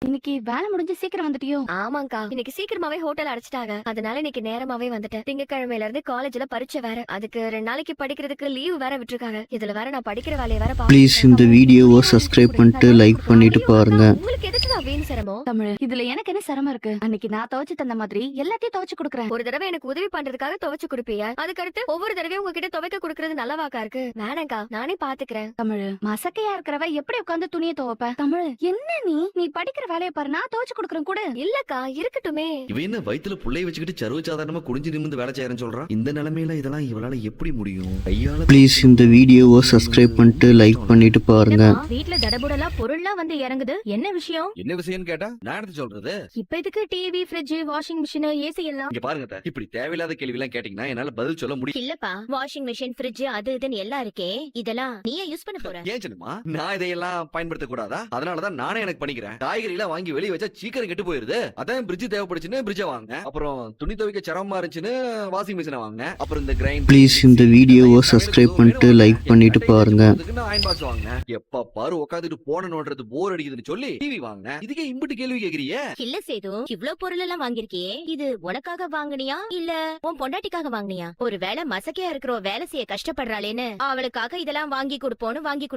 இன்னைக்கு வேலை முடிஞ்சு சீக்கிரம் வந்துட்டியோ? ஆமாங்கா, இன்னைக்கு சீக்கிரமாவே ஹோட்டல் அடைச்சிட்டாங்க. அதனால இன்னைக்கு நேரமாவே வந்துட்டேன். திங்கக்கிழமையில இருந்து காலேஜ்ல பரீட்சை வேற. அதுக்கு 2 நாளைக்கு படிக்கிறதுக்கு லீவ் வேற விட்டுருக்காங்க. இதுல வேற நான் படிக்கிற வேலையை வேற ப்ளீஸ் இந்த வீடியோவை சப்ஸ்கிரைப் பண்ணிட்டு லைக் பண்ணிட்டு பாருங்க. உங்களுக்கு எதுக்குடா வீண் சிரமம்? தமிழ், இதுல எனக்கு என்ன சிரமம் இருக்கு? அன்னைக்கு நான் துவைச்சு தந்த மாதிரி எல்லாத்தையும் துவைச்சு கொடுக்குறேன். ஒரு தடவை எனக்கு உதவி பண்றதுக்காக துவைச்சு கொடுப்பீங்க. அதுக்கடுத்து ஒவ்வொரு தடவையும் உங்ககிட்ட துவைக்க கொடுக்கறது நல்லவாக்கா இருக்கு? வேணாங்கா, நானே பாத்துக்கிறேன். தமிழ், மசக்கையா இருக்கிறவ எப்படி உட்காந்து துணியை துவைப்ப? தமிழ், என்ன நீ படிக்கிற வேலையை பாரு, நான் துவைச்சு கொடுக்குறேன் கூட. இல்லக்கா, இருக்கட்டுமே. இவ என்ன வயித்துல புள்ளைய வச்சுக்கிட்டு சர்வசாதாரணமா குடிஞ்சு நிமிந்து வேலை செய்யறேன்னு சொல்றான். இந்த நிலைமையில இதெல்லாம் இவளால எப்படி முடியும்? கையால ப்ளீஸ் இந்த வீடியோவை சப்ஸ்கிரைப் பண்ணிட்டு லைக் பண்ணிட்டு பாருங்க. வீட்ல தடபுடலா பொருள்லாம் வந்து இறங்குது, என்ன விஷயம்? என்ன விஷயம்னு கேட்டா நான் எடுத்து சொல்றது. இப்ப இதுக்கு TV, fridge, washing machine, AC எல்லாம்? இங்க பாருங்க அத்தை, இப்படி தேவையில்லாத கேள்வி எல்லாம் கேட்டீங்கன்னா என்னால பதில் சொல்ல முடியும். இல்லப்பா, வாஷிங் மிஷின், ஃப்ரிட்ஜ் அது இதுன்னு எல்லாம் இருக்கே, இதெல்லாம் நீயே யூஸ் பண்ண போற? ஏன் சின்னம்மா, நான் இதையெல்லாம் பயன்படுத்த கூடாதா? அதனாலதான் நானே எனக்கு பண்ணிக்கிறேன். காய்கறி எல்லாம் வாங்கி வெளியே வச்சா சீக்கிரம் கெட்டு போயிருது. அதான் பிரிட்ஜ் தேவைப்படுச்சுன்னு பிரிட்ஜ வாங்க. அப்புறம் துணி துவைக்க சிரமமா இருந்துச்சுன்னு வாஷிங் மிஷினை வாங்க. அப்புறம் இந்த கிரைண்டர். ப்ளீஸ் இந்த வீடியோவை சப்ஸ்கிரைப் பண்ணிட்டு லைக் பண்ணிட்டு பாருங்க. அயன் பாக்ஸ் வாங்க. எப்ப பாரு உட்காந்துட்டு போன நோண்டுறது போர் அடிக்குதுன்னு சொல்லி டிவி வாங்க. இதுக்கே இம்புட்டு கேள்வி கேக்குறீங்க? இல்ல சேது, இவ்ளோ பொருள் எல்லாம் வாங்கிருக்கியே, இது உனக்காக வாங்குனியா இல்ல உன் பொண்டாட்டிக்காக வாங்குனியா? ஒரு வேலை மசக்கையா இருக்கிற வேலை செய்ய கஷ்டப்படுறாளேன்னு அவளுக்காக இதெல்லாம் வாங்கி கொடுப்போன்னு வாங்கி கொடுத்த.